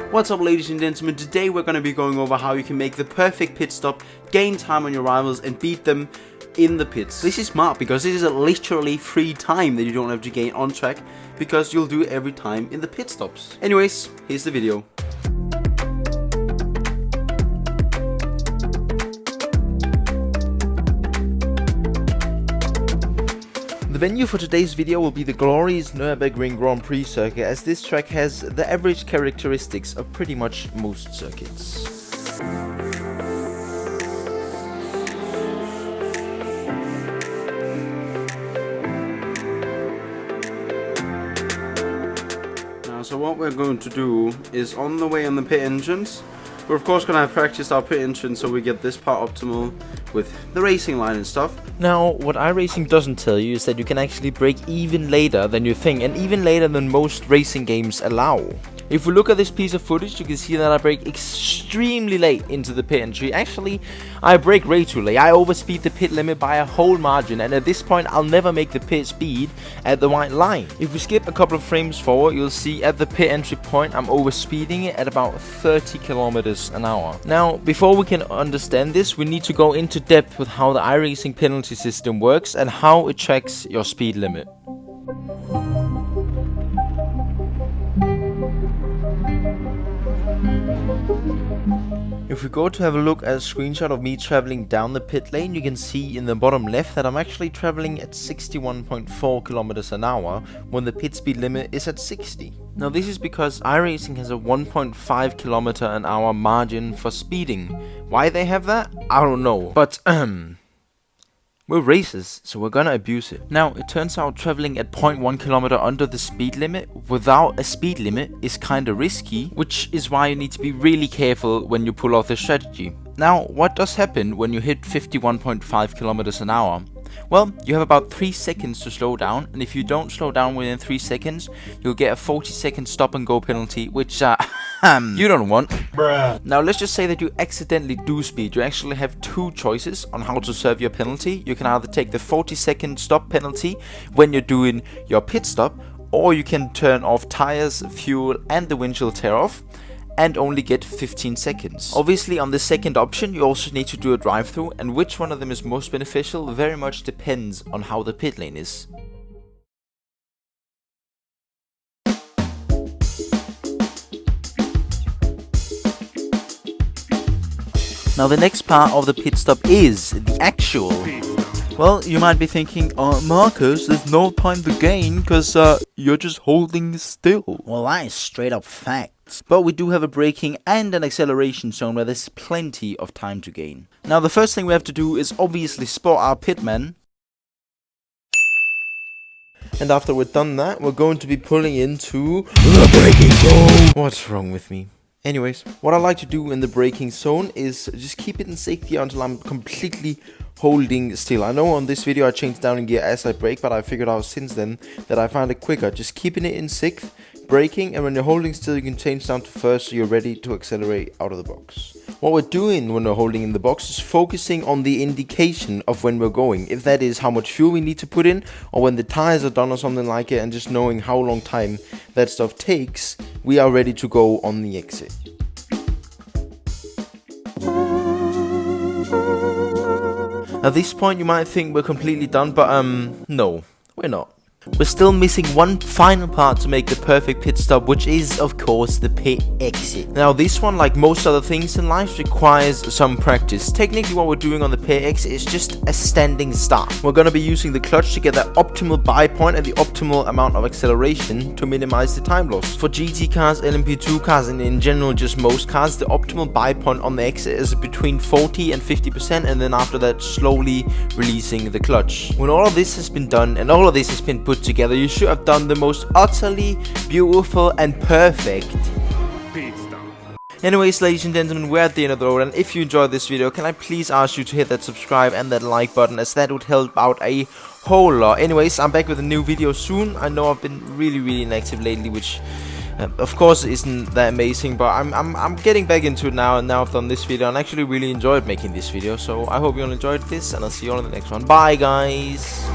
What's up, ladies and gentlemen? Today we're going to be going over how you can make the perfect pit stop, gain time on your rivals and beat them in the pits. This is smart because this is a literally free time that you don't have to gain on track, because you'll do it every time in the pit stops. Anyways, here's the video. The venue for today's video will be the glorious Nürburgring Grand Prix circuit, as this track has the average characteristics of pretty much most circuits. Now, so what we're going to do is, on the way on the pit entrance, we're of course going to have practiced our pit entrance so we get this part optimal with the racing line and stuff. Now, what iRacing doesn't tell you is that you can actually brake even later than you think, and even later than most racing games allow. If we look at this piece of footage, you can see that I brake extremely late into the pit entry. Actually, I brake way too late. I overspeed the pit limit by a whole margin, and at this point I'll never make the pit speed at the white line. If we skip a couple of frames forward, you'll see at the pit entry point I'm overspeeding it at about 30 kilometers an hour. Now, before we can understand this, we need to go into depth with how the iRacing penalty system works and how it tracks your speed limit. If we go to have a look at a screenshot of me traveling down the pit lane, you can see in the bottom left that I'm actually traveling at 61.4 kilometers an hour when the pit speed limit is at 60. Now, this is because iRacing has a 1.5 kilometer an hour margin for speeding. Why they have that? I don't know. But we're racers, so we're gonna abuse it. Now, it turns out traveling at 0.1 kilometer under the speed limit without a speed limit is kinda risky, which is why you need to be really careful when you pull off this strategy. Now, what does happen when you hit 51.5 kilometers an hour? Well, you have about 3 seconds to slow down, and if you don't slow down within 3 seconds, you'll get a 40-second stop and go penalty, which you don't want. Bruh. Now, let's just say that you accidentally do speed. You actually have two choices on how to serve your penalty. You can either take the 40-second stop penalty when you're doing your pit stop, or you can turn off tires, fuel and the windshield tear off and only get 15 seconds. Obviously, on the second option, you also need to do a drive-through, and which one of them is most beneficial very much depends on how the pit lane is. Now, the next part of the pit stop is the actual. Well, you might be thinking, Marcus, there's no time to gain because you're just holding still. Well, that is straight up fact. But we do have a braking and an acceleration zone where there's plenty of time to gain. Now, the first thing we have to do is obviously spot our pitman. And after we're done that, we're going to be pulling into the braking zone. What's wrong with me? Anyways, what I like to do in the braking zone is just keep it in safety until I'm completely holding still. I know on this video I changed down in gear as I brake, but I figured out since then that I find it quicker just keeping it in sixth, braking, and when you're holding still you can change down to first so you're ready to accelerate out of the box. What we're doing when we're holding in the box is focusing on the indication of when we're going, if that is how much fuel we need to put in or when the tires are done or something like it, and just knowing how long time that stuff takes, we are ready to go on the exit. At this point you might think we're completely done, but no, we're not. We're still missing one final part to make the perfect pit stop, which is of course the pit exit. Now, this one, like most other things in life, requires some practice. Technically what we're doing on the pit exit is just a standing start. We're going to be using the clutch to get that optimal buy point and the optimal amount of acceleration to minimize the time loss. For GT cars, LMP2 cars, and in general just most cars, the optimal buy point on the exit is between 40 and 50%, and then after that slowly releasing the clutch. When all of this has been done and all of this has been put together, you should have done the most utterly beautiful and perfect pitstop. Anyways, ladies and gentlemen, we're at the end of the road, and if you enjoyed this video, can I please ask you to hit that subscribe and that like button, as that would help out a whole lot. Anyways, I'm back with a new video soon. I know I've been really inactive lately, which of course isn't that amazing, but I'm getting back into it now, and now I've done this video and actually really enjoyed making this video. So I hope you all enjoyed this, and I'll see you all in the next one. Bye guys.